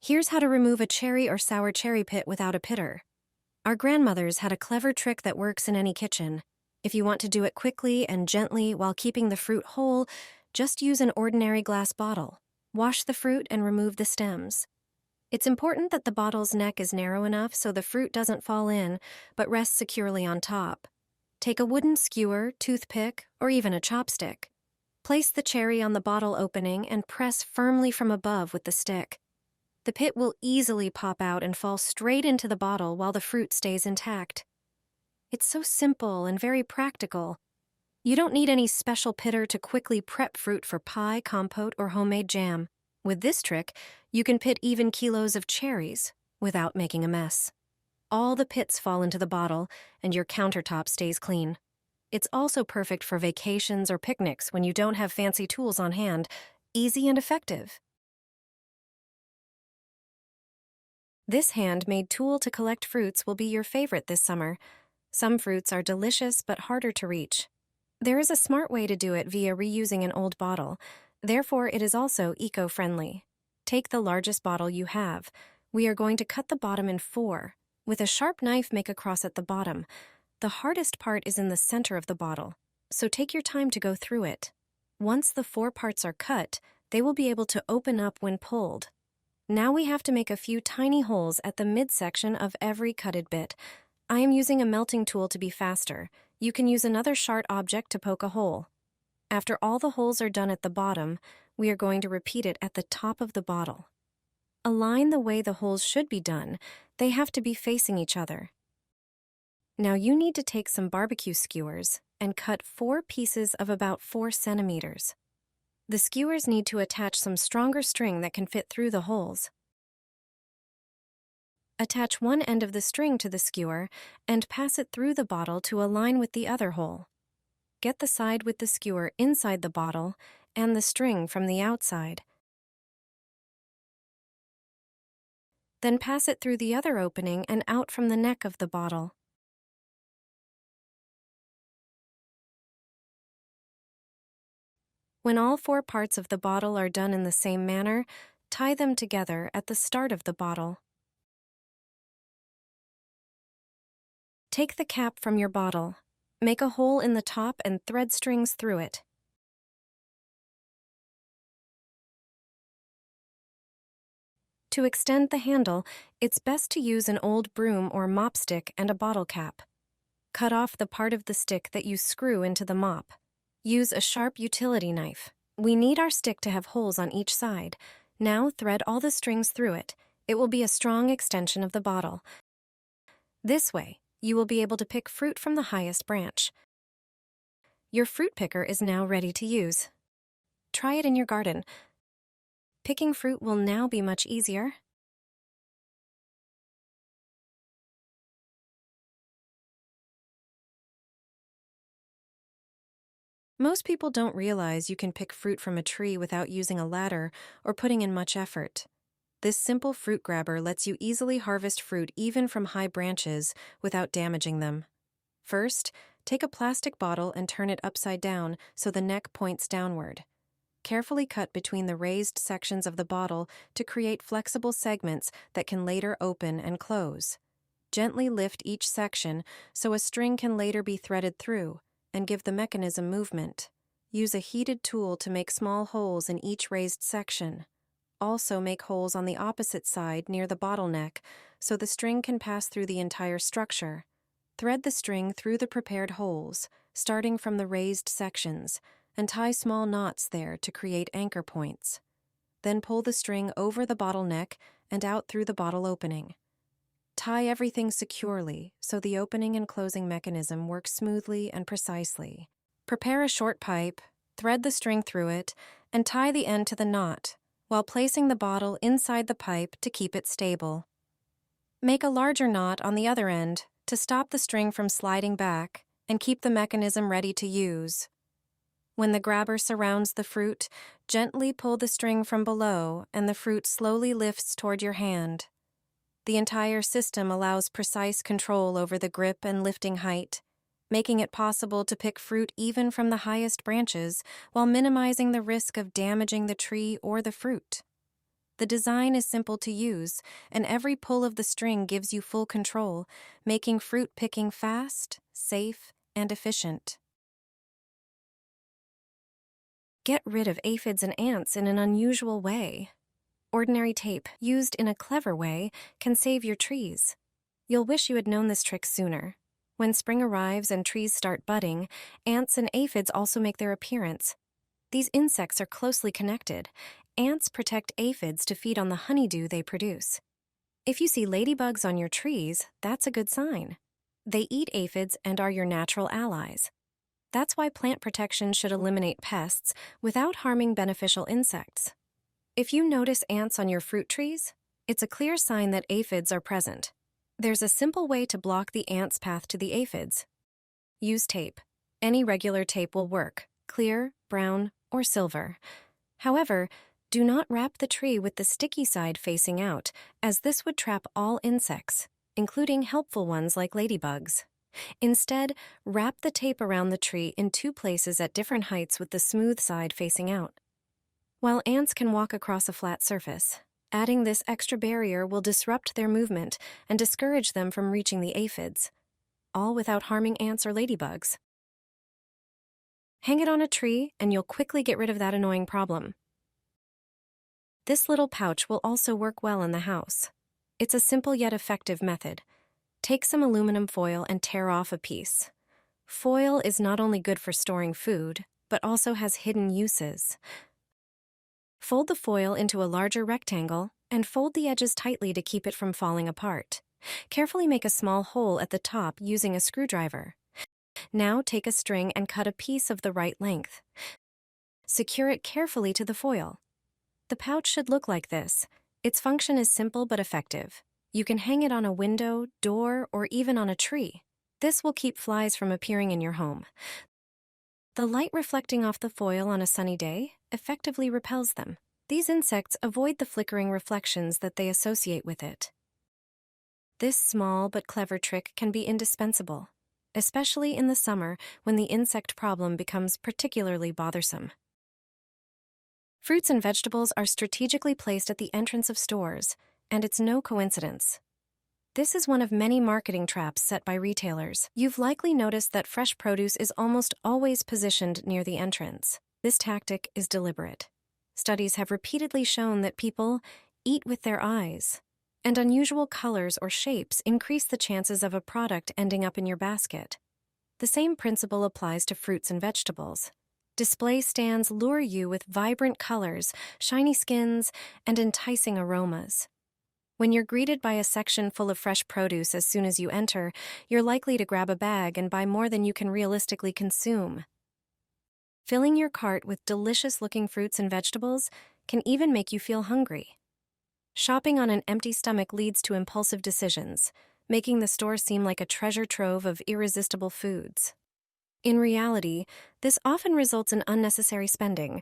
Here's how to remove a cherry or sour cherry pit without a pitter. Our grandmothers had a clever trick that works in any kitchen. If you want to do it quickly and gently while keeping the fruit whole, just use an ordinary glass bottle. Wash the fruit and remove the stems. It's important that the bottle's neck is narrow enough so the fruit doesn't fall in, but rests securely on top. Take a wooden skewer, toothpick, or even a chopstick. Place the cherry on the bottle opening and press firmly from above with the stick. The pit will easily pop out and fall straight into the bottle while the fruit stays intact. It's so simple and very practical. You don't need any special pitter to quickly prep fruit for pie, compote, or homemade jam. With this trick, you can pit even kilos of cherries without making a mess. All the pits fall into the bottle, and your countertop stays clean. It's also perfect for vacations or picnics when you don't have fancy tools on hand. Easy and effective. This hand-made tool to collect fruits will be your favorite this summer. Some fruits are delicious but harder to reach. There is a smart way to do it via reusing an old bottle. Therefore, it is also eco-friendly. Take the largest bottle you have. We are going to cut the bottom in 4. With a sharp knife, make a cross at the bottom. The hardest part is in the center of the bottle, so take your time to go through it. Once the 4 parts are cut, they will be able to open up when pulled. Now we have to make a few tiny holes at the midsection of every cutted bit. I am using a melting tool to be faster. You can use another sharp object to poke a hole. After all the holes are done at the bottom, we are going to repeat it at the top of the bottle. Align the way the holes should be done. They have to be facing each other. Now you need to take some barbecue skewers and cut 4 pieces of about 4 centimeters. The skewers need to attach some stronger string that can fit through the holes. Attach one end of the string to the skewer and pass it through the bottle to align with the other hole. Get the side with the skewer inside the bottle and the string from the outside. Then pass it through the other opening and out from the neck of the bottle. When all 4 parts of the bottle are done in the same manner, tie them together at the start of the bottle. Take the cap from your bottle. Make a hole in the top and thread strings through it. To extend the handle, it's best to use an old broom or mop stick and a bottle cap. Cut off the part of the stick that you screw into the mop. Use a sharp utility knife. We need our stick to have holes on each side. Now thread all the strings through it. It will be a strong extension of the bottle. This way, you will be able to pick fruit from the highest branch. Your fruit picker is now ready to use. Try it in your garden. Picking fruit will now be much easier. Most people don't realize you can pick fruit from a tree without using a ladder or putting in much effort. This simple fruit grabber lets you easily harvest fruit even from high branches without damaging them. First, take a plastic bottle and turn it upside down so the neck points downward. Carefully cut between the raised sections of the bottle to create flexible segments that can later open and close. Gently lift each section so a string can later be threaded through, and give the mechanism movement. Use a heated tool to make small holes in each raised section. Also make holes on the opposite side near the bottleneck so the string can pass through the entire structure. Thread the string through the prepared holes, starting from the raised sections, and tie small knots there to create anchor points. Then pull the string over the bottleneck and out through the bottle opening. Tie everything securely so the opening and closing mechanism works smoothly and precisely. Prepare a short pipe, thread the string through it, and tie the end to the knot, while placing the bottle inside the pipe to keep it stable. Make a larger knot on the other end to stop the string from sliding back and keep the mechanism ready to use. When the grabber surrounds the fruit, gently pull the string from below and the fruit slowly lifts toward your hand. The entire system allows precise control over the grip and lifting height, making it possible to pick fruit even from the highest branches while minimizing the risk of damaging the tree or the fruit. The design is simple to use, and every pull of the string gives you full control, making fruit picking fast, safe, and efficient. Get rid of aphids and ants in an unusual way. Ordinary tape, used in a clever way, can save your trees. You'll wish you had known this trick sooner. When spring arrives and trees start budding, ants and aphids also make their appearance. These insects are closely connected. Ants protect aphids to feed on the honeydew they produce. If you see ladybugs on your trees, that's a good sign. They eat aphids and are your natural allies. That's why plant protection should eliminate pests without harming beneficial insects. If you notice ants on your fruit trees, it's a clear sign that aphids are present. There's a simple way to block the ants' path to the aphids. Use tape. Any regular tape will work, clear, brown, or silver. However, do not wrap the tree with the sticky side facing out, as this would trap all insects, including helpful ones like ladybugs. Instead, wrap the tape around the tree in 2 places at different heights with the smooth side facing out. While ants can walk across a flat surface, adding this extra barrier will disrupt their movement and discourage them from reaching the aphids, all without harming ants or ladybugs. Hang it on a tree and you'll quickly get rid of that annoying problem. This little pouch will also work well in the house. It's a simple yet effective method. Take some aluminum foil and tear off a piece. Foil is not only good for storing food, but also has hidden uses. Fold the foil into a larger rectangle and fold the edges tightly to keep it from falling apart. Carefully make a small hole at the top using a screwdriver. Now take a string and cut a piece of the right length. Secure it carefully to the foil. The pouch should look like this. Its function is simple but effective. You can hang it on a window, door, or even on a tree. This will keep flies from appearing in your home. The light reflecting off the foil on a sunny day effectively repels them. These insects avoid the flickering reflections that they associate with it. This small but clever trick can be indispensable, especially in the summer when the insect problem becomes particularly bothersome. Fruits and vegetables are strategically placed at the entrance of stores, and it's no coincidence. This is one of many marketing traps set by retailers. You've likely noticed that fresh produce is almost always positioned near the entrance. This tactic is deliberate. Studies have repeatedly shown that people eat with their eyes, and unusual colors or shapes increase the chances of a product ending up in your basket. The same principle applies to fruits and vegetables. Display stands lure you with vibrant colors, shiny skins, and enticing aromas. When you're greeted by a section full of fresh produce as soon as you enter, you're likely to grab a bag and buy more than you can realistically consume. Filling your cart with delicious-looking fruits and vegetables can even make you feel hungry. Shopping on an empty stomach leads to impulsive decisions, making the store seem like a treasure trove of irresistible foods. In reality, this often results in unnecessary spending,